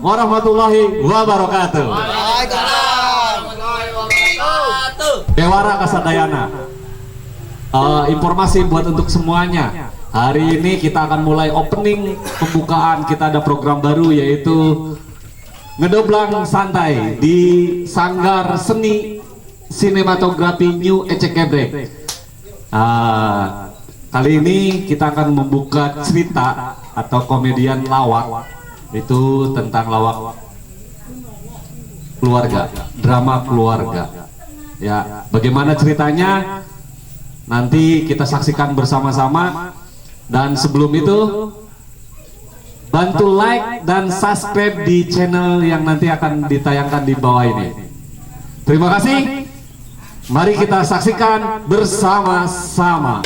warahmatullahi wabarakatuh. Dewara Kasadayana. Informasi buat untuk semuanya. Hari ini kita akan mulai opening pembukaan. Kita ada program baru yaitu ngedoblang santai di Sanggar Seni Sinematografi New Ecek Gebrek. Kali ini kita akan membuka cerita atau komedian lawak. Itu tentang lawak keluarga, drama keluarga. Ya, bagaimana ceritanya? Nanti kita saksikan bersama-sama. Dan sebelum itu, bantu like dan subscribe di channel yang nanti akan ditayangkan di bawah ini. Terima kasih. Mari kita saksikan bersama-sama.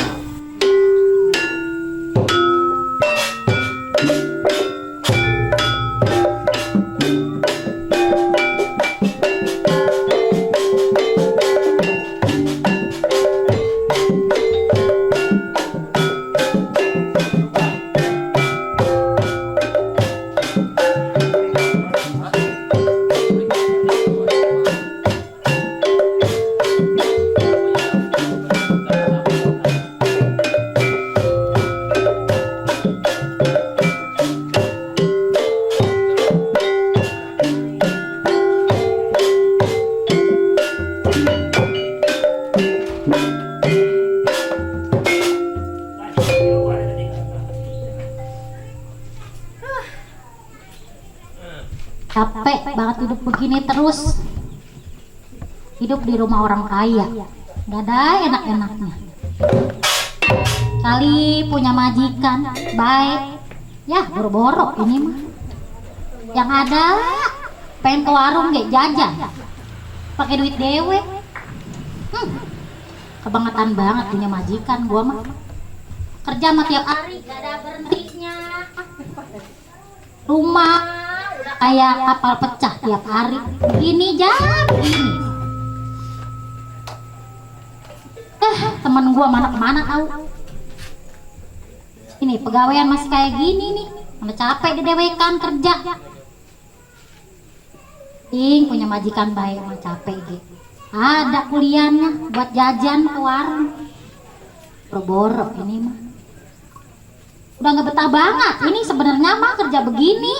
Capek banget hidup begini terus. Hidup di rumah orang kaya, gak ada enak-enaknya. Kali punya majikan baik, ya boro-boro ini mah. Yang ada pengen ke warung gak jajan, pakai duit dewe. Kebangetan banget punya majikan gua mah. Kerja mah tiap hari gak ada berhentinya. Rumah udah kayak kapal pecah tiap hari. Begini jam begini. Temen gua mana kemana tahu? Ini pegawaian masih kayak gini nih. Mana capek didewekan kerja. Punya majikan baik mah capek gitu. Ada kuliahnya buat jajan ke warung. Boro-boro ini mah. Udah nggak betah banget. Ini sebenarnya mah kerja begini.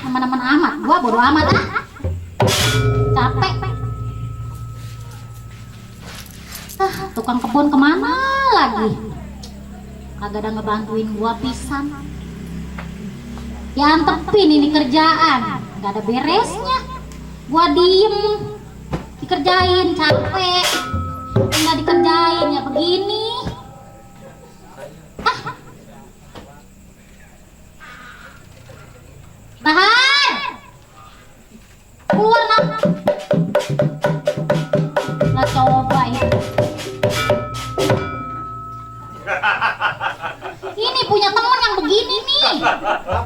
Teman-teman amat. Gua bodo amat ah. Capek. Tukang kebun kemana lagi? Kagak ada ngebantuin gua pisan. Ya antepin ini kerjaan. Gak ada beresnya. Gua diem dikerjain, capek. Nggak dikerjain ya begini. Bahar, keluar nak. Nah coba ya. Ini punya temen yang begini nih.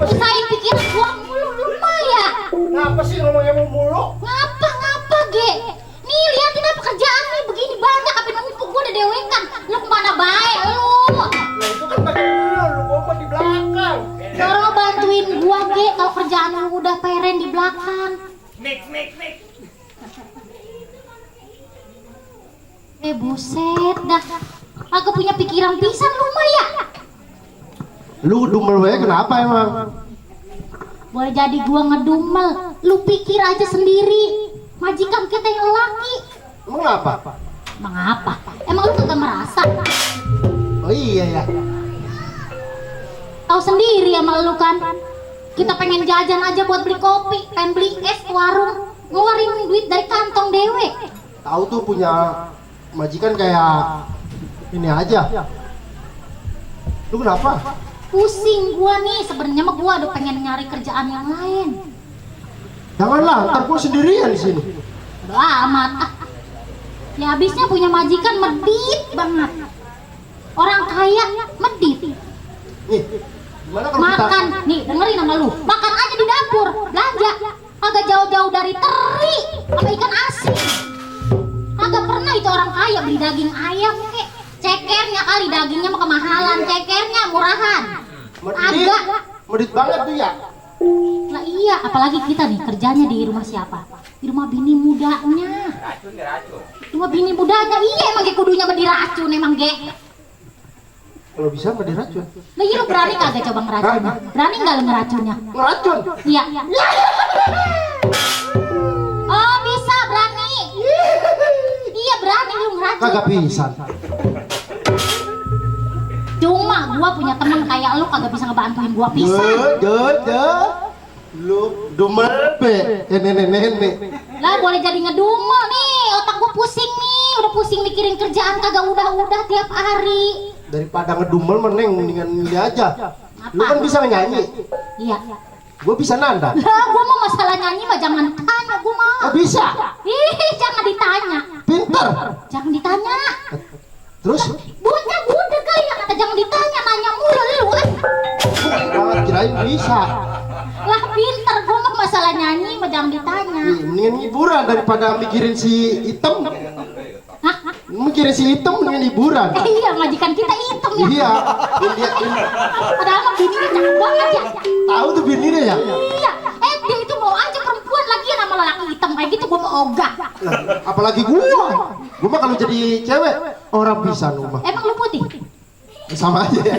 Usahain pikiran gua mulu lumayan. Ngapa sih ngomongnya mulu? Ngapa ge? Nih liatin apa kerjaan nih begini banyak. Apa numpuk gua udah dewekan. Lu kemana baik lu? Nah itu kan bagian lu gua di belakang. Orang bantuin gua ge kalau kerjaan lu udah peren di belakang. Mik. Buset dah. Agak punya pikiran pisan lu mah ya. Lu dumel we kenapa emang? Boleh jadi gua ngedumel. Lu pikir aja sendiri. Majikan kita yang laki. Emang apa? Emang apa? Emang lu kagak merasa? Oh iya ya. Tahu sendiri sama lu kan. Kita pengen jajan aja buat beli kopi, pengen beli es ke warung, ngeluarin duit dari kantong dewe. Tahu tuh punya majikan kayak ini aja. Lu kenapa? Pusing gua nih, sebenarnya mah gua udah pengen nyari kerjaan yang lain. Janganlah, ntar gua sendirian di sini. Udah amat. Ya habisnya punya majikan medit banget. Orang kaya medit. Nih, gimana kalau Makan, nih dengerin sama lu. Makan aja di dapur, belanja. Agak jauh-jauh dari teri sama ikan asin. Agak pernah itu orang kaya beli daging ayam kek. Cekernya kali dagingnya mah kemahalan, cekernya murahan. Medit. Agak. Medit banget tuh ya. Lah iya, apalagi kita nih kerjanya di rumah siapa? Di rumah bini mudanya. Rumah bini mudanya, iya emang ge kudunya mah diracun emang ge. Kalau bisa mah diracun. Lah iya lu berani kagak coba ngeracunnya? Berani nggak lu ngeracunnya? Ngeracun. Iya. Oh bisa berani. Iya berani lu ngeracun. Kagak bisa. Cuma gua punya temen kayak lu kagak bisa ngebantuin gua pisan. Lu dumel be. Nenek. Lah boleh jadi ngedumel nih, otak gua pusing nih. Udah pusing mikirin kerjaan kagak udah tiap hari. Daripada ngedumel meneng mendingan milih aja. Lu kan Apa? bisa nyanyi. Iya. Gua bisa nanda. Lah gua mau masalah nyanyi mah jangan ditanya gua mah. Oh, bisa. Ih, jangan ditanya. Pinter. Jangan ditanya. Terus? Bocah budek kayak kata jangan ditanya, nanya mulu lu. Banget kirain bisa. Lah pinter, gua mah masalah nyanyi mah jangan ditanya. Mendingan hiburan daripada mikirin si hitam. Hah? Mikirin si hitam mendingan hiburan. Iya, majikan kita hitam ya. Iya. Padahal mah bininya cakep banget ya. Tahu tuh bininya ya? Iya, dia itu mau aja perempuan lagi sama lelaki hitam kayak gitu, gua mau ogah. Lah, apalagi gua. Gua mah kalau jadi cewek orang bisa lu mah. Emang lu putih? Sama aja ya.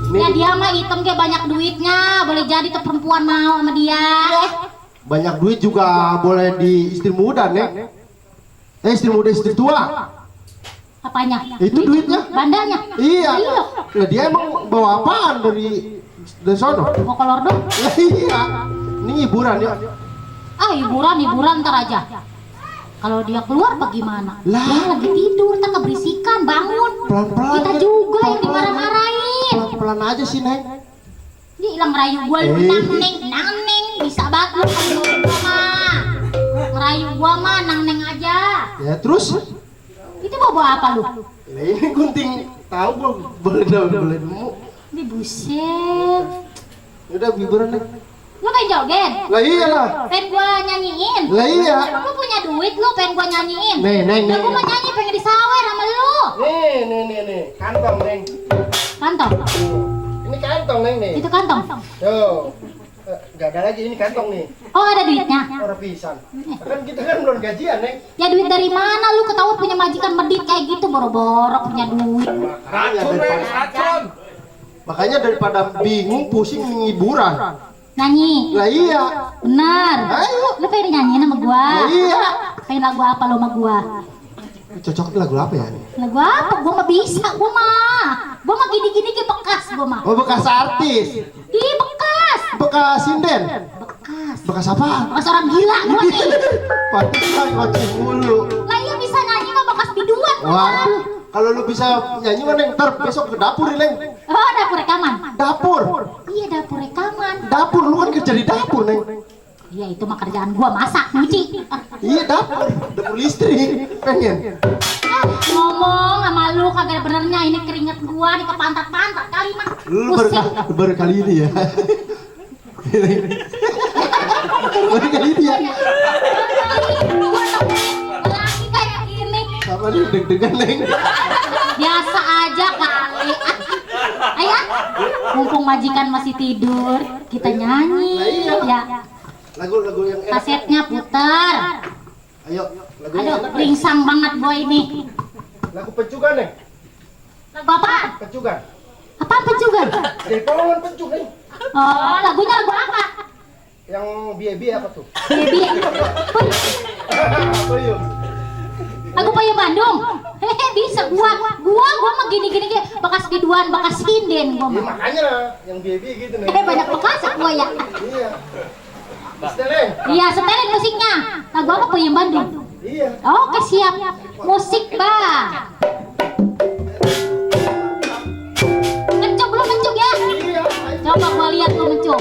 Ya dia mah hitam kayak banyak duitnya, boleh jadi tuh perempuan mau sama dia. Banyak duit juga boleh di istri muda, Nek. Istri muda, istri tua. Apanya? Itu duitnya. Bandanya? Iya. Iya. Lah dia emang bawa apaan dari sono? Mau kolor dong? Ya iya. Ini hiburan ya. Ah hiburan ntar aja. Kalau dia keluar bagaimana? Lah. Dia lagi tidur, tak keberisikan, bangun. Pelan-pelan. Kita Nek. juga yang Pelan-pelan. dimarah-marahin. Pelan-pelan aja sih, Nek. Dia hilang ngerayu gua lu nang neng, bisa banget lu kalau gua mah. Ngerayu gua mah nang neng aja. Ya terus? Itu bawa apa lu? Lah ini gunting tahu gua boleh nemu. Ini buset. Udah hiburan, Nek. Lu pengen joget? Lah iyalah. Pengen gua nyanyiin? Lah iya. Lu punya duit lu pengen gua nyanyiin? Nih. Lah gua mau nyanyi pengen disawer sama lu. Nih. Kantong, Neng. Kantong. Ini kantong, Neng nih. Itu kantong. Tuh. Enggak ada lagi ini kantong nih. Oh ada duitnya. Orang pisan. Kan kita kan belum gajian, Neng. Ya duit dari mana lu ketahuan punya majikan medit kayak gitu boro-boro punya duit. Makanya daripada bingung pusing hiburan. Nyanyi. Lah iya. Benar. Ayo. Lu pengen nyanyiin sama gua? Lah iya. Pengen lagu apa lu sama gua? Cocok lagu apa ya? Lagu apa? Gua mah bisa, gua mah gini-gini ke bekas gua mah. Oh, bekas artis. Ih, bekas. Bekas sinden. Bekas. Bekas apa? Bekas orang gila gua nih. Pantesan ngoceh mulu. Lah iya bisa nyanyi mah bekas biduan gua. Waduh, kalau lu bisa nyanyi mah, Neng, ntar besok ke dapur nih, Neng. Oh, dapur rekaman. Dapur. Iya, dapur rekaman. Dapur, lu kan kerja di dapur, Neng. Iya, itu mah kerjaan gua masak, nyuci. Iya, dapur. Dapur listrik. Pengen. Ngomong sama lu kagak benernya ini keringet gua di kepantat-pantat kali mah. Lu Pusing. baru kali ini ya. Baru kali ini ya. Lagi kayak gini. Sama nih deg-degan, Neng. Biasa aja kali. Ayo, mumpung majikan masih tidur, kita nyanyi. Lah iya. Ya, Lagu-lagu yang enak. kasetnya putar. Ayo, lagu yang Aduh, enak. Neng. ringsang banget gua ini. Lagu pencugan, Neng. Lagu apa? Pencugan. Apaan pencugan? Jadi polongan pencuk, Neng. Oh, lagunya lagu apa? Yang biaya apa tuh? Baby. Apa yuk? Lagu Payung Bandung. Hehe, bisa gua mah gini-gini bekas biduan, bekas sinden gua Ya mah. makanya yang biaya gitu, Neng. Banyak bekas gua ya. Iya. Neng. Iya, setelin musiknya. Lagu apa Payung Bandung? Iya. Oke, siap. Musik, Bang. Mencuk lu mencuk ya. Iya. Coba gua lihat lu mencuk.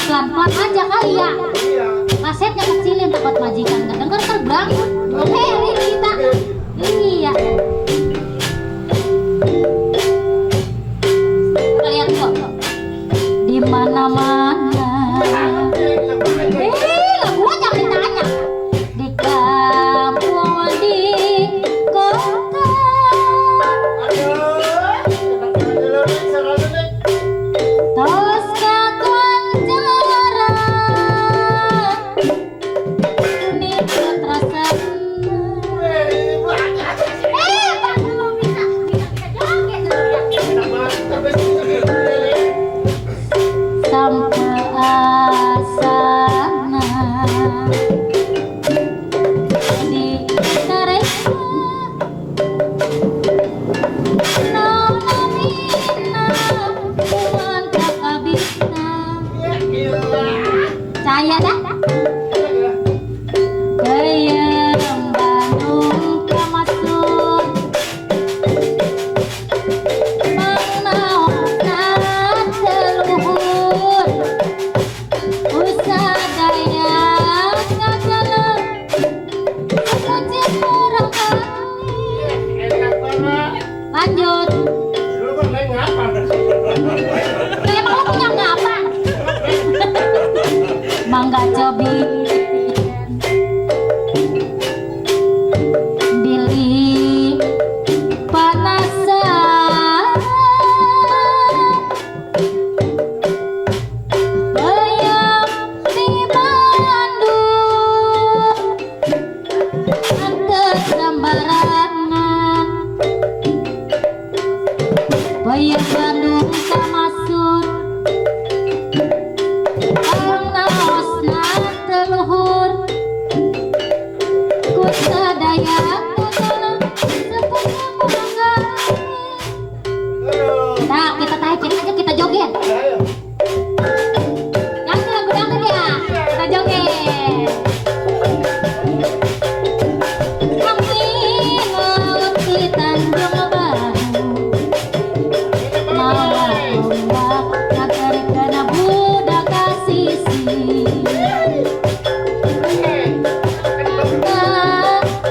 Pelan-pelan aja kali ya. Iya. Kasetnya kecilin takut majikan nggak denger terbang. Oke, ini kita. Iya. Kita lihat kok. Di mana-mana. Lagu jangan ditanya. Di kampung, di kota. Biar Bandung kamasur naosna teluhur ku sadaya kutana sepunya mangga. Nah kita taicin aja, kita joget. Yang lagu dangdut ya, kita joget. Kami laut di Tanjung Baru, malah ombak nakar kena budak kasisi.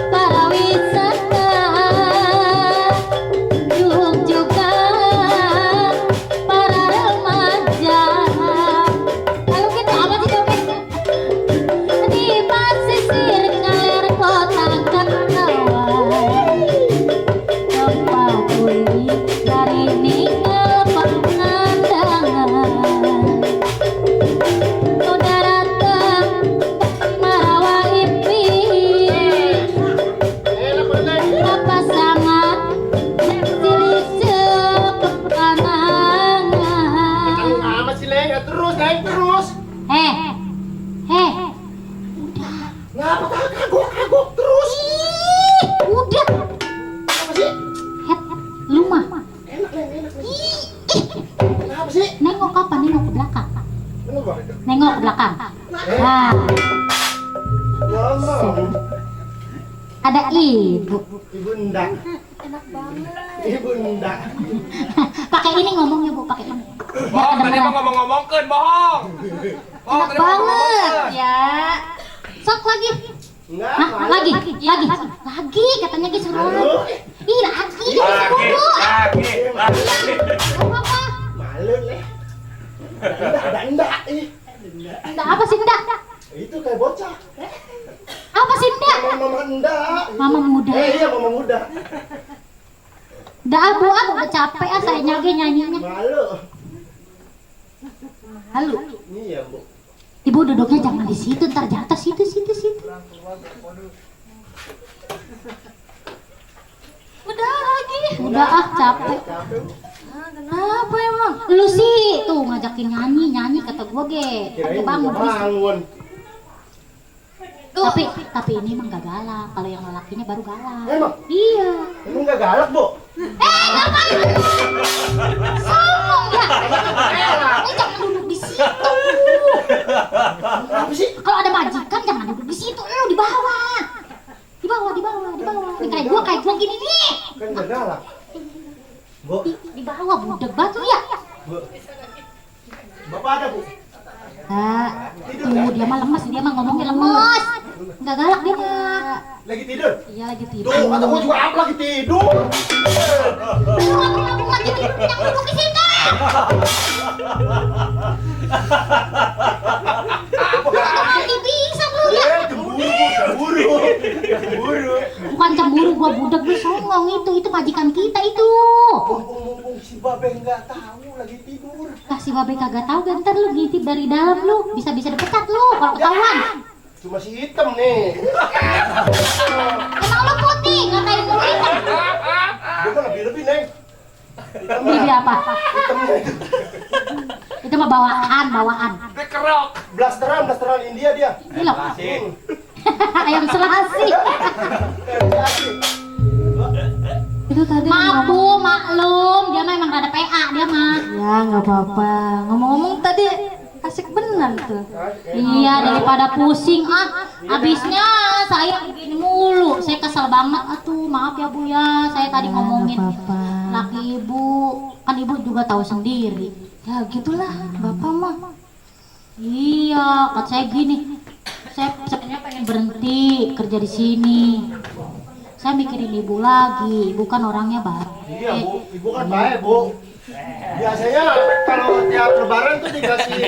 Para wisata juga para remaja. Lalu kita apa sih jogetnya? Di pasisir ngalir kota Ketawa, tempat kulit dari ninggal pengandangan. Udah datang marawa ipin, apa sangat cilik sepekanangan. Amat sih Leng, naik terus. Udah. Ngapa kagok terus? Udah. Apa sih? Lu mah. Enak Leng. Kenapa sih? Nengok kapan? Nengok ke belakang. Bener Bang? Nengok ke belakang. Nah, Ngomong. ada ibu. Ibu enggak. Enak banget. Ibu enggak. Pakai ini ngomongnya Bu, pakai ini. Bohong, tadi mah ngomong-ngomongkeun, bohong. Enak banget ya. Sok lagi. Enggak. Hah, malu. lagi katanya Ki suruh. Ih, lagi disuruh. Apa? Malu Leng. Enggak. Enggak apa sih enggak? Itu kayak bocah. Apa sih enggak? Mama enggak. Mama muda. Iya mama muda. Enggak Bu, aku udah capek saya nyanyinya. Malu. Halo. Iya Bu. Ibu duduknya jangan di situ, ntar jatuh situ. Udah lagi. Udah capek. Kenapa emang? Lu sih tuh ngajakin nyanyi kata gua ge. Kirain Bangun. bangun. Tapi ini emang gak galak. Kalau yang lelakinya baru galak. Emang? Iya. Emang enggak galak, Bu? Ngapain? Sombong ya. Ini jangan duduk di situ. Apa sih? Kalau ada majikan jangan duduk di situ, lu di bawah. Di bawah. Nih, kayak gua gini nih. Kan enggak galak. Bu, Di bawah budeg batu ya. Bu. Bapak ada, Bu? Tuh dia mah lemes, dia mah ngomongnya lemes. Enggak galak dia mah. Lagi tidur? Iya lagi tidur. Tuh, kata gua juga apa lagi tidur? Lu ngomong lagi tidur, yang duduk di situ. Lagi bisa lu ya. Cemburu. Bukan cemburu, gua budeg lu songong itu majikan kita itu. Mumpung si Babe enggak tahu lagi tidur. Kasih babe kagak tahu kan, ntar lu ngintip dari dalam lu bisa dipecat lu kalau ketahuan. Cuma si hitam nih. Emang lu putih nggak kayak lu hitam? Dia mah lebih Neng. Ini apa? Hitamnya itu. Itu mah bawaan. Dikerok. Blasteran India dia. Ini loh. Ayam selasi. Itu tadi Maaf Bu, maklum, dia mah emang rada PA dia mah. ya nggak apa-apa. Ngomong-ngomong tadi asik benar tuh. Iya, daripada pusing habisnya saya begini mulu. Saya kesel banget atuh. Maaf ya Bu ya, saya tadi ngomongin apa-apa. laki ibu. Kan ibu juga tahu sendiri. Ya gitulah bapak mah. Iya, kata saya gini. Saya sebenarnya pengen berhenti kerja di sini. Saya mikirin ibu lagi. Ibu kan orangnya baik. Iya, Bu. Ibu kan baik, Bu. Biasanya kalau tiap lebaran tuh dikasih.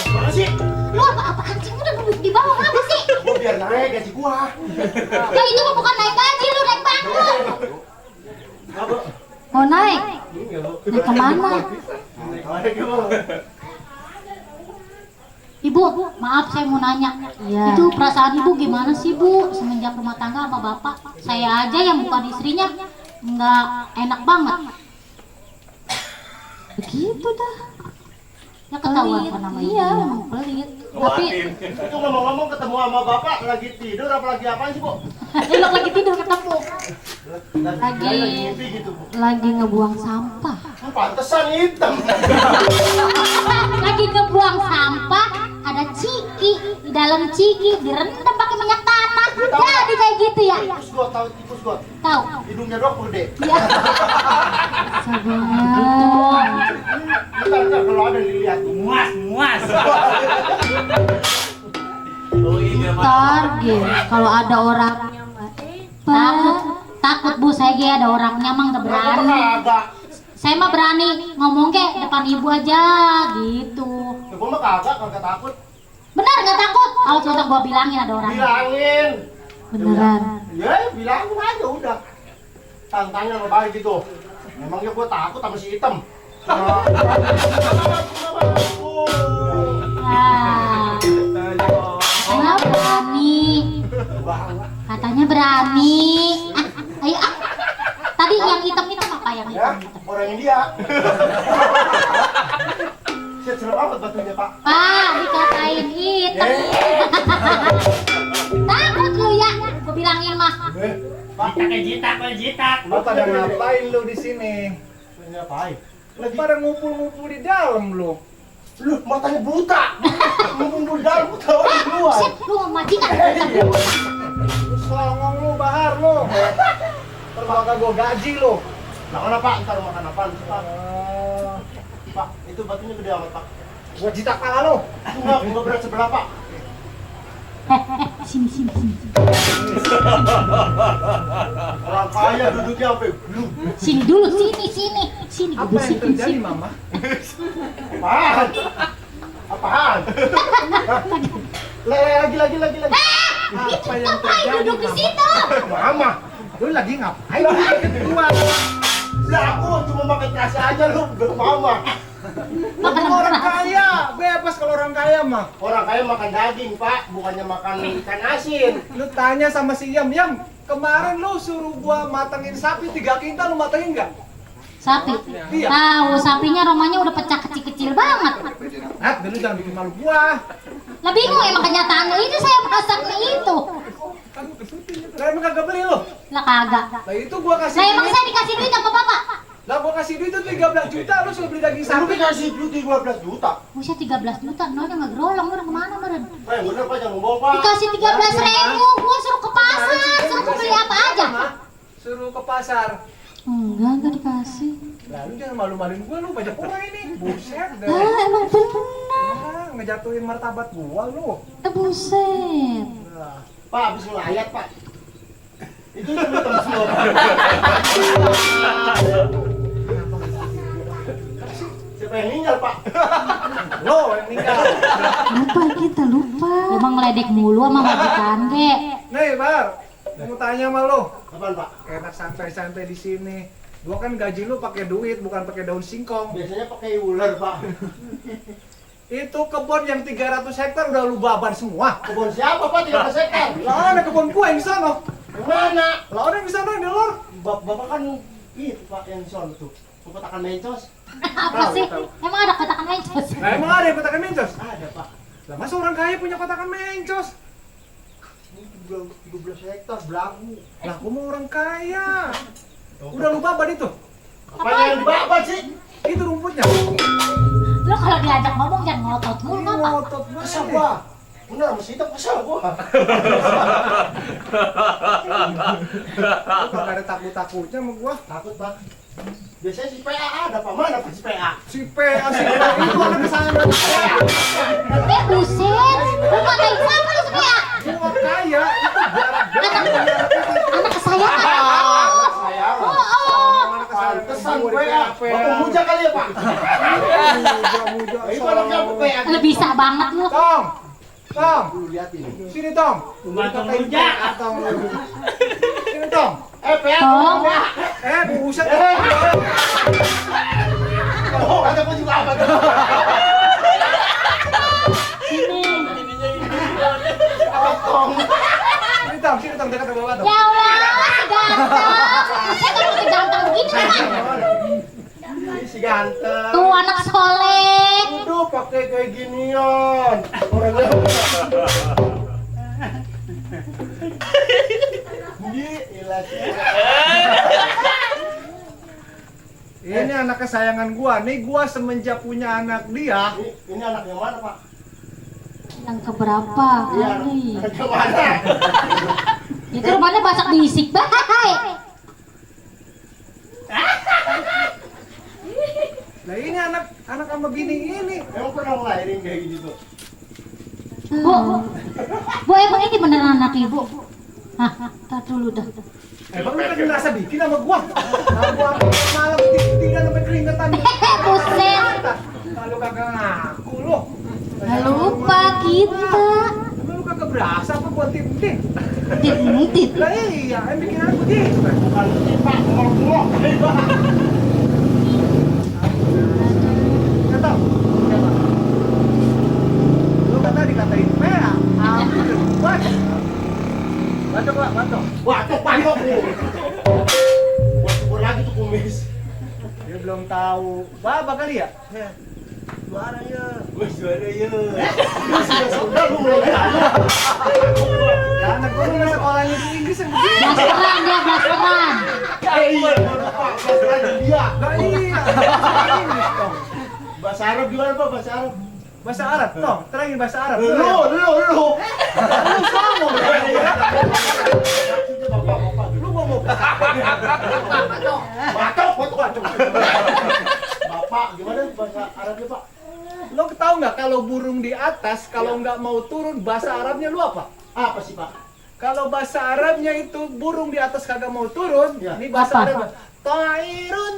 Mana sih? Lu apaan sih? Udah duduk di bawah apa sih? Gua biar naik gaji gua. Ya itu mah bukan naik gaji, lu naik panggung. Apa? Mau naik? Iya, Bu. Naik kemana? Naik, Bu. Ibu, maaf saya mau nanya. Iya. Itu perasaan ibu gimana sih Bu semenjak rumah tangga sama bapak? Saya aja yang bukan istrinya nggak enak banget. Begitu dah. Ya ketahuan kan nama Iya, ibunya. emang pelit. Tapi Itu ngomong-ngomong ketemu sama bapak lagi tidur apa lagi apa sih, Bu? elok lagi tidur ketemu. Lagi mimpi gitu, Bu. Lagi ngebuang sampah. Pantesan hitam. Lagi ngebuang sampah, ada ciki di dalam ciki direndam pakai minyak tanah. Jadi kayak gitu ya. Tikus gua. Tahu? Hidungnya doang gede. Ya. Sabar. Entar kalau ada dilihat Muas. Ntar kalau ada orangnya takut bu saya ada orangnya mah nggak berani. kagak. Saya mah berani ngomong ke depan ibu aja gitu. Ya, gua mah kagak takut. Benar nggak takut? Awas besok gua bilangin ada orang. Bilangin. Beneran. Ya, bilangin aja udah. Tantangnya sama baik gitu. Memangnya gua takut sama si hitam. Nah, katanya berani. Katanya berani. Ayo ah. Tadi yang hitam apa yang Ya, hitam? orang India. Saya serem amat batunya, Pak. Pak, dikatain hitam. Takut lu ya? Gua bilangin mah. Pak, Jitak. Lu pada ngapain lu di sini? ini apain? Lagi pada ngumpul-ngumpul di dalam lu. Lu matanya buta. Ngumpul di dalam buta orang di luar. Set, lu mau majikan. Lu songong lu, bahar lu. Terbakar gua gaji lu. Nah, mana Pak? Ntar makan apaan? Pak, Pak, itu batunya gede amat, Pak. Gua jitak pala lu. Enggak berat sebelah, Pak. Sini. Orang kaya duduknya sampai belum. Sini dulu, sini. Sini Apa gua yang bersihin terjadi, sini. Mama? Apaan? Apaan? Lagi. Apa yang Ngapain terjadi, duduk di Mama? situ? Mama, Lu lagi ngapain? Keluar. lah aku cuma makan terasi aja lu, Mama. Makan Orang beras. kaya, bebas kalau orang kaya mah. Orang kaya makan daging, Pak, bukannya makan ikan asin. Lu tanya sama si Yam, kemarin lu suruh gua matengin sapi 3 kintal, lu matengin nggak? Sapi. Iya. Tahu sapinya romanya udah pecah kecil-kecil banget. Nat, lu jangan bikin malu gua. Lah bingung emang kenyataannya itu saya masaknya itu. Lah emang kagak beli lu? Lah kagak. Lah itu gua kasih Lah emang duit. saya dikasih duit sama bapak. Lah gua kasih duit tuh 13 juta, lu suruh beli daging Lu sapi. dikasih duit 12 juta. Buset 13 juta, no udah nggak gerolong, lu udah kemana meren? Bener Pak, jangan bohong, Pak. Dikasih 13.000, gua suruh ke pasar, suruh beli apa aja. Suruh ke pasar. Enggak dikasih. Lah lu jangan malu-maluin gua, lu banyak orang ini. Buset deh. Emang bener. Ah, ngejatuhin martabat gua lu. Buset. Nah. Pak, habis ngelayat, Pak. Itu hitam semua, Pak. Siapa yang meninggal, Pak? Lo yang nikah. Lupa. Emang ngeledek mulu sama majikan, Ge. Nih, Bar. Mau tanya sama lu. Apaan, Pak? Enak santai-santai di sini. Gua kan gaji lu pakai duit, bukan pakai daun singkong. Biasanya pakai ular, Pak. Itu kebun yang 300 hektar udah lu baban semua. Kebun siapa, Pak? 300 hektar. Lah ada kebun gua yang di sana. Yang mana? Lah ada yang di sana yang di luar. Bapak kan itu, Pak, yang di sana tuh. Kotakan mencos. Apa sih? Emang ada kotakan mencos? Lah emang ada yang kotakan mencos? Ada, Pak. Lah masa orang kaya punya kotakan mencos? Ini 12 hektar belagu. Lah gua mau orang kaya. Udah lu baban itu. Apa yang dibabat sih? Itu rumputnya. Lo kalau diajak ngomong jangan ngotot mulu Ini ngapa? ngotot Kesal banget. gua. Bener, sama si hitam kesal gua. Lu kagak ada takut-takutnya sama gua. Takut, Pak. Biasanya si PA ada, Pak. Mana Pak si PA? Si PA itu orang di sana. Buset. Lu ngatain siapa lu sebenarnya? Gua kaya, itu Anak kesayangan. Sayang. Pantesan Gua PA. Bapak muja kali ya, Pak? muja-muja. Itu anaknya apa PA? Lu bisa banget lu. Tom, Lu lihat ini. sini Tom. Pembantu Katain muja. PA, Tom. Sini Tom. PA Tom. PA. Buset. Oh, ada pun juga apa tuh? Sini Tom, dekat sama Bapak Tom. Ya Allah, si ganteng. Saya kalau ke Si ganteng. Tuh anak soleh. Udah pakai kayak ginian. Orangnya. Ini anak kesayangan gua. Nih gua semenjak punya anak dia. Ini anak yang mana, Pak? Yang keberapa Iya, kali? anak yang mana? Itu rumahnya masak bisik baik. Nah ini anak sama bini ini. Emang pernah ngelahirin kayak gitu? Bu, bu emang ini beneran anak ibu? Hah, tar dulu dah. Emang lu kan ngerasa bikin sama gua? Nah, gua malam tinggal sampai keringetan. Buset. Kalau kagak ngaku lu. Nggak lupa kita. Emang lu kagak berasa apa gua tim-tim? Tit. Lah iya, yang bikin anak begitu. Bukan Pak, ngomong. Kata, lu kata dikatain merah, ambil baca. Batok Pak, batok. Batok. Buat syukur lagi tuh kumis. Dia belum tahu. Bapak kali ya? Juara ya. Juara ya. Sudah lu mulai. Ya anak gua nih sekolahnya di Inggris yang begini. Blasteran dia, blasteran. Iya, bahasa dia. Nah iya. Inggris dong. Bahasa Arab gimana Pak? Bahasa Arab? Bahasa Arab, toh, terangin bahasa Arab. Lu. Lu sama Bapak. Lu ngomong. Batok. Bapak, gimana bahasa Arabnya Pak? Lo tahu nggak kalau burung di atas, kalau nggak mau turun, bahasa Arabnya lu apa? Apa sih Pak? Kalau bahasa Arabnya itu burung di atas kagak mau turun, ini bahasa Apa? Arabnya Tairun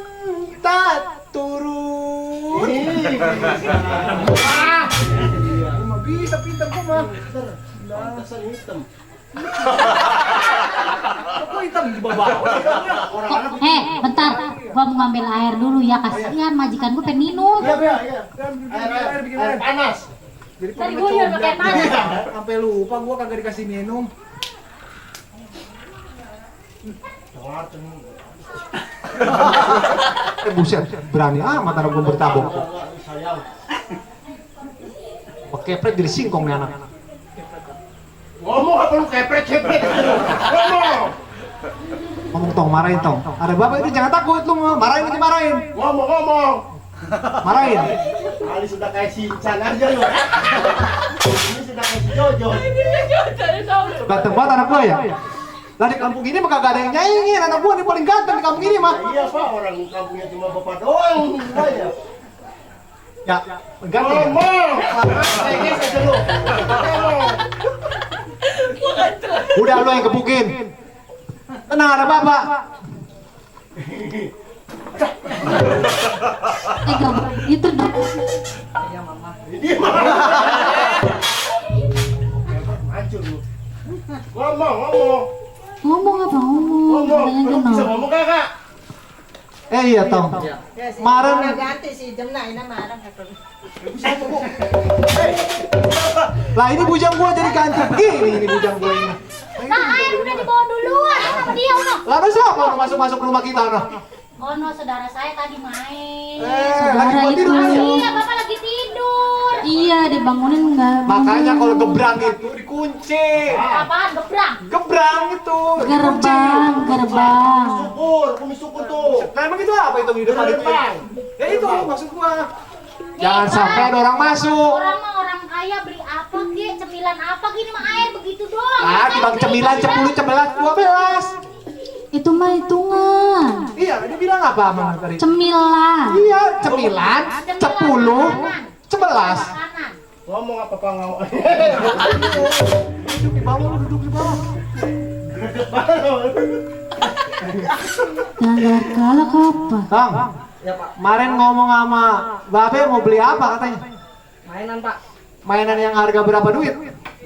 tak turun. Mah bisa pintar kok mah. Pantesan hitam. Kok hitam di bawah? Bentar, gua mau ngambil air dulu ya, kasihan majikan gua pengen minum. Iya. Air bikin air panas. Jadi Tadi guyur pakai panas. Sampai lupa gua kagak dikasih minum. Buset, berani amat anak gue bertabung. Kepret jadi singkong nih anak. Ngomong apa lu kepret? Ngomong. Ngomong tong, marahin tong. Ada bapak itu jangan takut lu, marahin nanti marahin. Ngomong. Marahin. Ali sudah kayak si Chan aja lu. Ini sudah kayak si Jojo. Ganteng banget anak gue ya. Lah di kampung ini mah kagak ada yang nyaingin, anak gue nih paling ganteng di kampung ini mah. Iya Pak, orang kampungnya cuma bapak doang. Aja. Ya, ganteng. Ya? Ngomong. Kayaknya saja lu. Udah lu yang gebukin. Tenang ada bapak. Itu dong. Hancur lu. Ngomong. Ngomong apa ngomong? Tanya Bisa kenal. ngomong kakak? Iya tong. Kemarin ganti si Jemna ini marah Bisa ngomong. lah ini bujang gua jadi ganteng begini ini bujang gua ini. Nah, air udah dibawa duluan sama dia, Uno. Lalu siapa mau masuk rumah kita noh? Ono saudara saya tadi main. Lagi buat itu. tidur. Iya, Bapak lagi tidur. Iya, dibangunin enggak. Makanya kalau gebrang itu dikunci. Apaan gebrang? Gebrang itu. Gerbang. Kumis syukur tuh. Nah emang itu apa itu di depan itu? Ya itu maksud gua. Jangan sampai ada orang masuk. Orang mah orang kaya beli apa kek, cemilan apa gini mah air begitu doang. Ah, bang cemilan 10, 11, 12. Itu mah hitungan. Iya, dia bilang apa abang tadi? Cemilan. Iya, cemilan 10, 11. Kanan. Ngomong apa Pak ngau? Duduk di bawah, lu duduk di bawah. Jangan galak apa? Bang, kemarin ngomong sama Babe mau beli apa katanya? mainan Pak. Mainan yang harga berapa duit?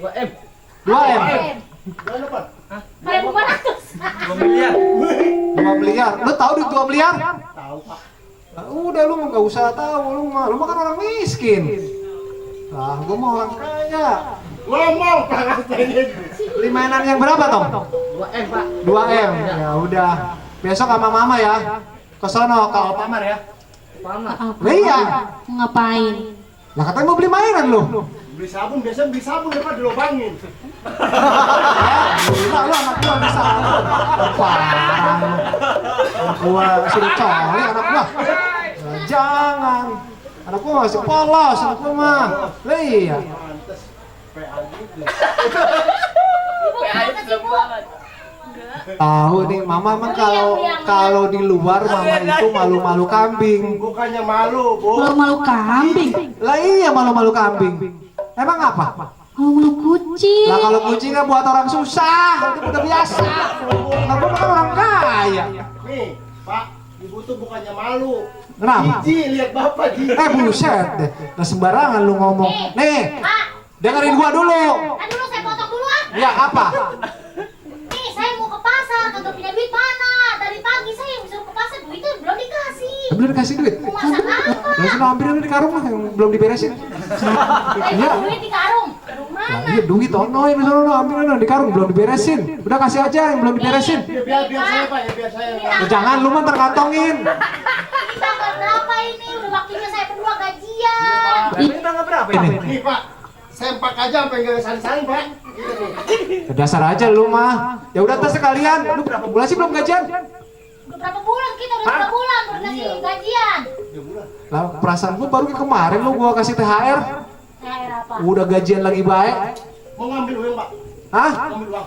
2M. 2M. Mana Pak? 1.500. 2 miliar. 2 miliar. Lu tahu duit 2 miliar? Tahu Pak. Nah, udah lu nggak usah tahu, lu mah kan orang miskin. Lah, gua mau orang kaya. Ngomong Pak. Beli mainan yang berapa, Tom? 2M Pak. 2M. Ya udah. Besok sama mama ya. Ke sono ke Alfamart ya. Apa? Lah iya. Ngapain? Lah katanya mau beli mainan lu. Beli sabun, biasanya beli sabun ya Pak, dilobangin. Gila lu anak gua bisa. Parah lu. Anak gua sudah colek anak gua. Nah, jangan. Anak gua masih polos, anak gua mah. Lah iya. Pantes. PA gitu. Ibu kenapa sih, Bu? Tahu nih, mama emang kalau di luar mama itu malu-malu kambing. Bukannya malu, Bu. Malu-malu kambing. Lah iya malu-malu kambing. Emang apa? Malu-malu kucing. Lah kalau kucing kan buat orang susah, itu udah biasa. Lah gua kan orang kaya. Nih, Pak, Ibu tuh bukannya malu. Kenapa? Jijik lihat Bapak jijik. Buset deh. Nah sembarangan lu ngomong. Nih, Pak, dengerin gua dulu. kan dulu saya potong dulu ah. Ya apa? Nih, saya mau ke pasar, kagak punya duit mana? Dari pagi saya disuruh ke pasar, duitnya belum dikasih. Belum dikasih duit. Mau masak apa? Lah sudah ambil di karung lah yang belum diberesin. Saya Iya. mau duit di karung. Karung Lah mana? iya duit ono ini sono ambil di karung belum diberesin. Udah kasih aja yang belum diberesin. Ya biar saya Pak, ya biar saya. Ya, jangan lu mah terkantongin. Ini tanggal berapa ini? Udah waktunya saya berdua gajian. Ini tanggal berapa ini? Nih Pak, sempak aja sampai nggak sari-sari Pak. Gitu nih. Dasar aja lu mah. Ya udah tas sekalian. Lu berapa bulan sih belum gajian? Udah berapa bulan kita? Udah berapa bulan baru kasih gajian? Lah perasaan gua baru kemarin lu gua kasih THR. THR apa? Udah gajian lagi baik. Mau ngambil uang Pak? Hah? Ngambil uang.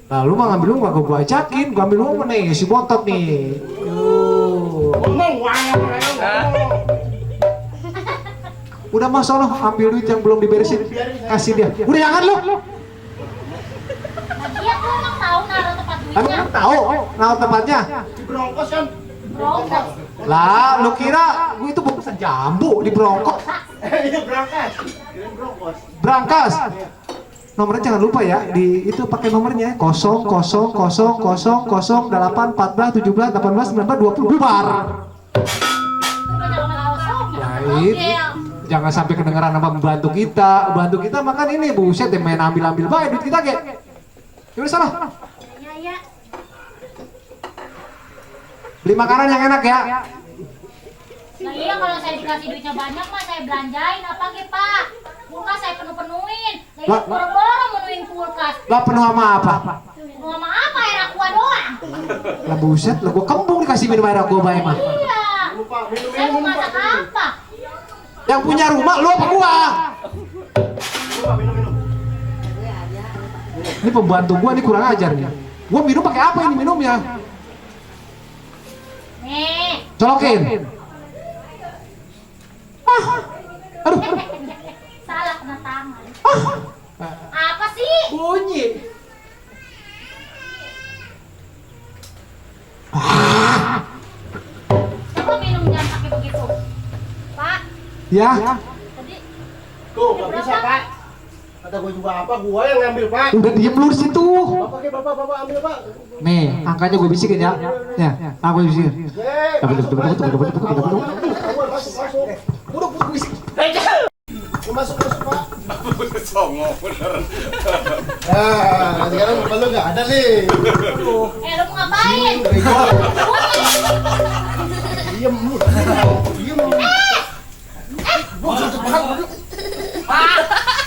Lah lu mah ngambil uang gak gua ajakin. Gua ambil uang nih si bontot nih. Tuh. Ngomong uang. Udah mas sono ambil duit yang belum diberesin. Kasih dia. Udah jangan lu. Dia tuh emang tahu naruh tempat duitnya. Emang tahu naruh tempatnya. Di Broncos kan? Broncos. Lah lu kira gua itu bungkusan jambu di Brongkos. Iya berangkas. Kirain Broncos. Berangkas. Nomornya jangan lupa ya, di itu pakai nomornya 000 08 14 17 18 19 20 bubar. Nah, itu jangan sampai kedengeran sama pembantu kita. Pembantu kita makan ini buset deh main ambil-ambil baik duit kita kayak. Yaudah sana. Iya, iya. Beli makanan yang enak ya. Nah iya kalau saya dikasih duitnya banyak mah saya belanjain apa ge Pak? Kulkas saya penuh-penuhin. Nah ini Lah. boro-boro menuhin kulkas. Lah penuh sama apa? Mau sama apa air aqua doang? Lah buset, lah gua kembung dikasih minum air aqua baik mah. Iya. Lupa minum Saya mau minum masak Pak. apa? Yang punya rumah lu apa gua? Lupa minum. Ini pembantu gua nih kurang ajar nih. Gua minum pakai apa ini minumnya? Nih. Colokin. Aduh. Salah kena tangan. Apa sih? Bunyi. Coba minum jangan pakai begitu. Pak, Ya. tadi Tuh, nggak bisa Pak. Kata gue juga apa, gua yang ngambil Pak. Udah diem lu di situ. Bapak ambil Pak. Nih, angkanya gue bisikin ya. Ya, aku bisikin. Masuk. Udah bisik. Masuk Pak. Songong bener. Nah, sekarang bapak lu nggak ada nih. lu mau ngapain? Diem lu. Diem.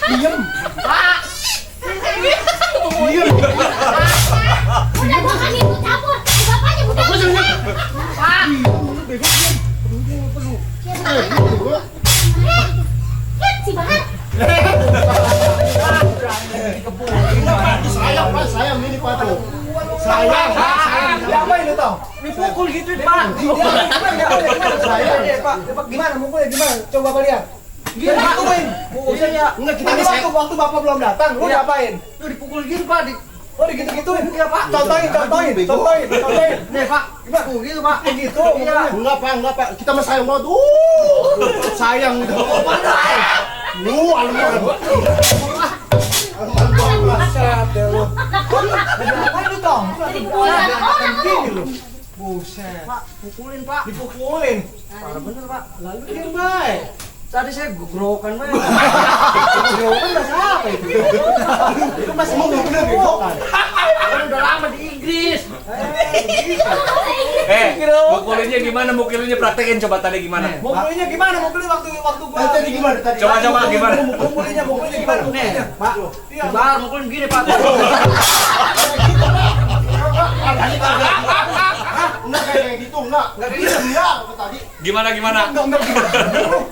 Diem. Diem. Udah makan itu campur. Bapaknya bukan. Pak. Si Bahar. Sayang Pak, sayang ini Pak tuh. Sayang. Ya apa ini toh? Dipukul gitu Pak. Pak, gimana mukulnya gimana? Coba Bapak lihat. Gimana gituin? Enggak kita Waktu Bapak belum datang, lu ngapain? Lu dipukul gitu Pak. Oh digituin? Iya Pak. Contohin. Nih Pak, gimana? Gitu Pak, gitu. Iya. Enggak Pak. Kita mah sayang banget. Sayang gitu. Alamak. Buset deh lu. Apa itu toh? Jadi pukulan orang lu. Buset. Pak, pukulin Pak. Dipukulin. Parah bener Pak. Lalu dia yang baik. Tadi saya grokan Pak. Grokan bahasa apa itu? Itu masih mau bener grokan. Kan udah lama di Inggris. Kalau bahasa Inggris mukulinnya gimana? Mukulinnya praktekin coba tadi gimana? Mukulinnya gimana? Mukulin waktu gua. Tadi gimana tadi? Coba gimana? Mukulinnya gimana? Pak. Iya, Pak, mukulin gini, Pak. Enggak kayak gitu, enggak. Enggak kayak gitu, enggak tadi. Gimana? Enggak gimana.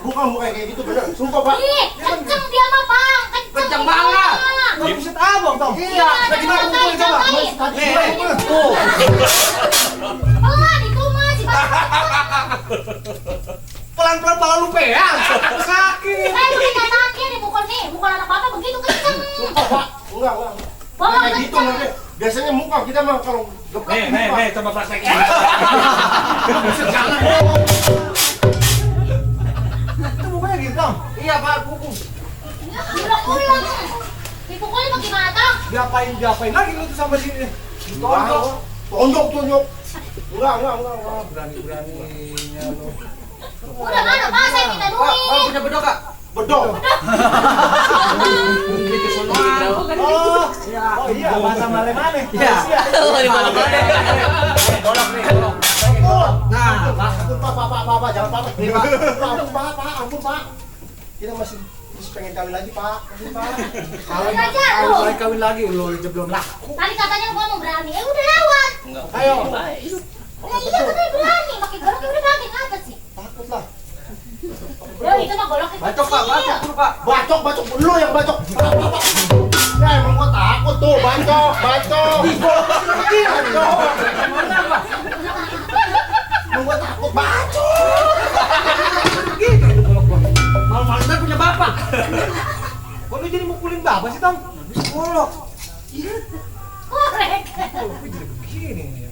Bukan kayak gitu bener. Sumpah, Pak. Ih, kenceng dia mah Bang, kenceng banget. Enggak bisa abang toh. Iya, Gimana mukulin coba? Tuh. Pelan itu mah si Bang. Pelan-pelan pala lu peang. Sakit. Udah katakin nih mukul anak bapak begitu kenceng. Sumpah, Pak. Enggak. Bapak Kayak gitu kenceng. nanti. Biasanya muka kita mah kalau geprek muka. Nih, coba praktekin. Itu mukanya gitu, Tong. Iya, Pak, pukul. Ulang. Dipukulin mau gimana, Tong? Diapain lagi lu tuh sama sini? Tonjok. Enggak. Berani-beraninya lu. Udah mana, Pak? Saya minta duit. Punya bedok, Kak? Bedok. Oh iya, bahasa Male-Male. Iya. Di mana-mana. Dolok nih. Nah, Pak, jangan Pak. Ampun, Pak. Kita masih pengen kawin lagi, Pak. Ampun, Pak. Kawin aja lu. Kawin lagi lu belum laku. Tadi katanya lu ngomong berani. Udah lawan. Ayo. Ya iya katanya berani. Pakai golok udah pakai apa sih? Takut lah. Ya itu mah goloknya Bacok, Pak. kecil. Bacok dulu, Pak. Bacok. Lu yang bacok. Ya emang gua takut tuh, bacok. Emang gua takut bacok. Malu-malunya punya bapak. Kok lu jadi mukulin bapak sih, Tom? Golok. Korek. Goloknya jadi begini nih.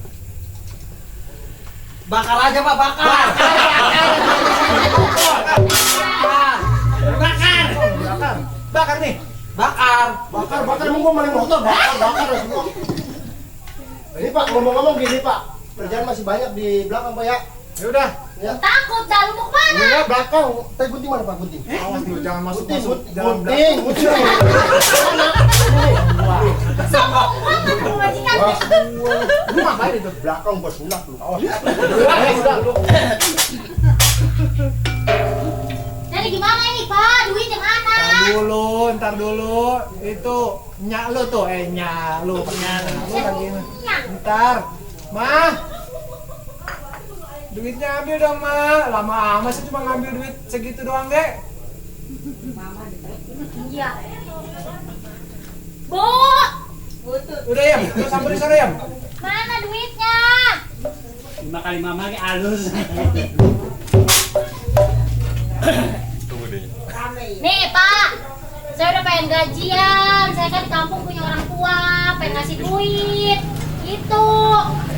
Bakar aja, Pak, bakar. Bakar nih. Bakar emang gua maling motor, bakar semua. Ini Pak, ngomong-ngomong gini, Pak. Kerjaan masih banyak di belakang, Pak ya. Ya udah. Ya. Takut dah lu mau kemana? Iya, belakang. Tadi gunting mana, Pak? Gunting. Awas dulu jangan masuk jalan Gunting. Sombong banget lu majikan. Lu ngapain itu? Belakang gua sunat lu. Awas. Jadi gimana ini, Pak? Duitnya mana? Ntar dulu. Itu nyak lu tuh, nyak lu pengen. Lu lagi ntar. Mah. Duitnya ambil dong, Mah. Lama amat sih cuma ngambil duit segitu doang, Dek. Iya. Bu, Udah ya, lu sampai di sana ya. mana duitnya? 5 kali mama ke halus. Nih, Pak. Saya udah pengen gajian. Saya kan di kampung punya orang tua, pengen ngasih duit. Itu.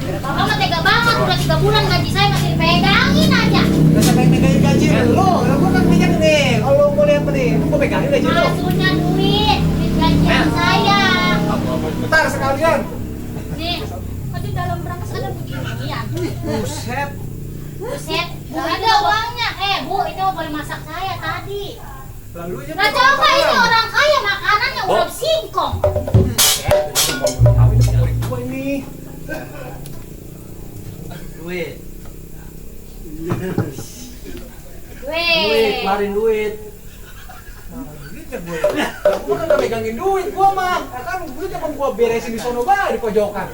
Bapak mah tega banget, udah 3 bulan gaji saya masih dipegangin aja. Udah sampai megangin gaji lu gua kan pegang nih. Kalau mau lihat nih, lu gua pegangin gaji lu. Maksudnya duit gajian saya. Bentar sekalian. Nih, aduh dalam berangkas ada beginian. Buset. Buset, gak ada uangnya. Bu, itu boleh masak saya tadi. Lalu aja. Nah coba ini orang kaya makanannya urap singkong. Kawin favorit gua ini. Duit. Keluarin duit. Duitnya gue. Gua kan gak megangin duit gua mah. Ya kan duit emang gua beresin di sono bae di pojokan.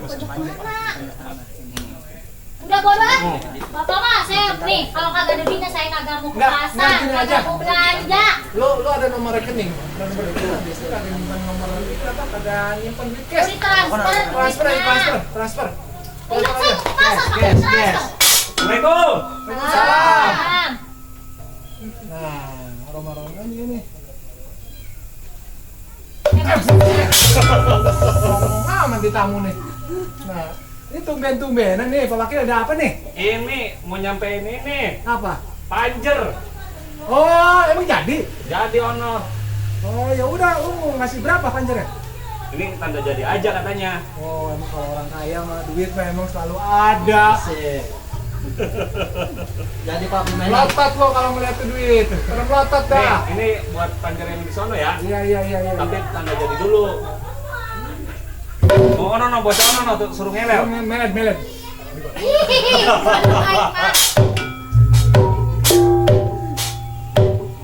Udah bodo ah. Bapak mah saya nih kalau kagak ada duitnya saya kagak mau ke pasar, gini kagak aja. mau belanja. Lu ada nomor rekening. Nomor rekening. Biasanya kagak nyimpan nomor duit apa kagak nyimpan duit cash. Transfer. Udah saya mau ke pasar pakai transfer. Assalamualaikum. Waalaikumsalam. Nah, aroma-aroma ini. Aman di tamu nih. Nah, ini tumben-tumbenan nih, Pak Wakil ada apa nih? Ini mau nyampein ini Apa? panjer. Oh, emang jadi? Jadi ono. Oh, ya udah, lu mau ngasih berapa panjernya? Ini tanda jadi aja katanya. Oh, emang kalau orang kaya mah duit mah emang selalu ada. Jadi Pak pemain. Melotot lo kalau melihat tuh duit. Kalau melotot Nih, dah. ini buat panjer yang di sono ya. Iya. Tapi tanda jadi dulu. Oh, no, bocah no, tuh suruh ngelel. Melet. Hihihi, aduh, baik, Mak.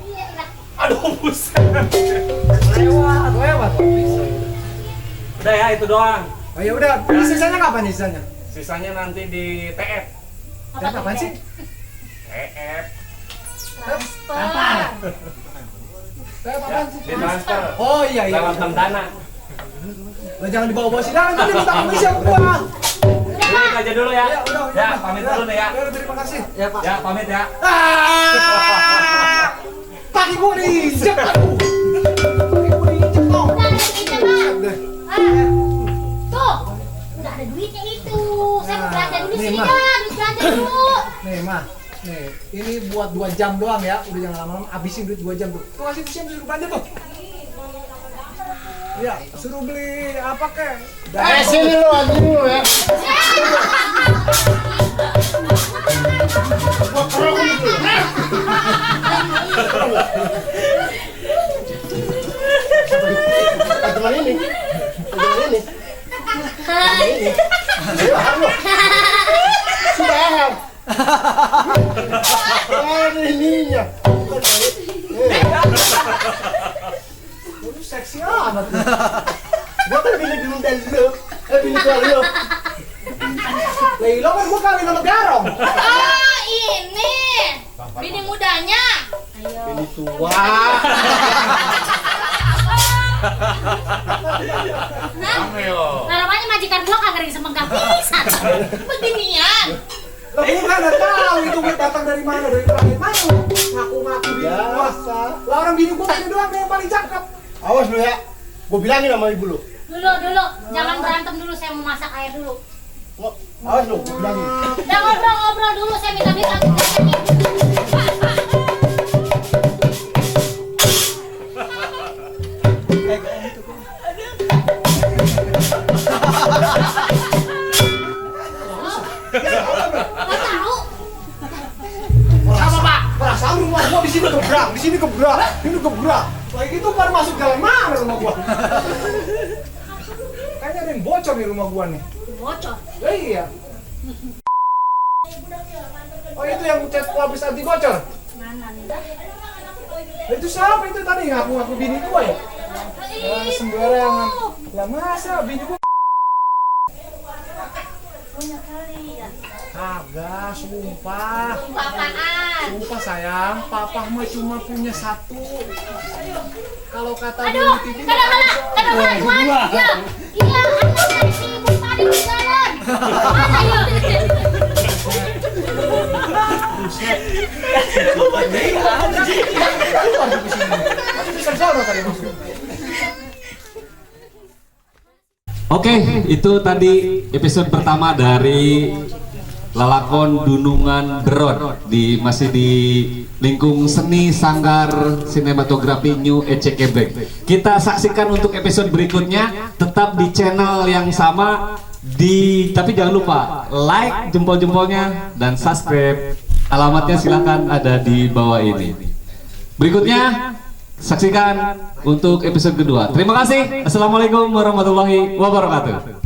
Iya, lah. Aduh, buset. Lewat. Udah ya, itu doang. Oh ya udah, ini sisanya kapan nih sisanya? Sisanya nanti di TF. Apa tuh, Apaan sih? TF. Transfer. Apaan sih? Di transfer. Oh iya iya. Lewat bank dana. Lah jangan dibawa-bawa sidang, nanti minta komisi sama gua. Ini aja dulu ya. Ya udah. Ya, pamit dulu nih ya. Ya udah, terima kasih. Ya Pak. Ya, pamit ya. Kaki gua diinjek, aduh. Kaki gua diinjek dong. Udah ada duitnya, Mak. Deh. Ah, tuh, udah ada duitnya itu. Saya mau belanja dulu Nih, sini Mak. dah, duit belanja dulu. Nih, Mah. Nih, ini buat 2 jam doang ya. Udah jangan lama-lama, habisin duit 2 jam tuh. Tuh kasih siap suruh belanja tuh. Ya, suruh beli apa kek? Sini lo anjing lo ya. Gua kerok gitu. Teman ini. Ayo, halo. Sudah. Ininya. Lu seksi amat. Gua kan bini dulu dan lu. Bini gua lu. Lilo kan gua kawin sama Garong. Ah, ini. Bini mudanya. Ayo. Bini tua. Nah, namanya majikan gua kagak semengkap pisan. Beginian. Lah gua kan nggak tahu itu duit datang dari mana, dari langit mana lu? Ngaku-ngaku bini gua. Lah orang bini gua ini doang yang paling cakep. Awas lu ya. Gua bilangin sama ibu lu. Dulu, jangan berantem dulu, saya mau masak air dulu. Awas lu, gua bilangin. Udah ngobrol dulu, saya minta duit lagi. Nggak tahu. Sama Pak. Perasaan rumah gua di sini gebrak, ini gebrak. Lagi gitu baru masuk jalan mana rumah gua? Kayaknya ada yang bocor nih rumah gua nih. Bocor. Iya. Oh itu yang cat lapis anti bocor? Mana nih? Itu siapa itu tadi ngaku-ngaku bini gua ya? Sembarangan. Lah masa bini gua Punya kali ya. kagak, sumpah. Apaan? Sumpah sayang, papa mah cuma punya 1. Kalau kata Aduh, di TV kadang-kadang Tuhan. Iya, anak dari si ibu tadi di jalan. Mana yuk? Oke, itu tadi episode pertama dari Lalakon Dunungan Beron masih di lingkung seni Sanggar Sinematografi New Ece Kebrek. Kita saksikan untuk episode berikutnya tetap di channel yang sama tapi jangan lupa like jempol-jempolnya dan subscribe. Alamatnya silakan ada di bawah ini. Berikutnya saksikan untuk episode kedua. Terima kasih. Assalamualaikum warahmatullahi wabarakatuh.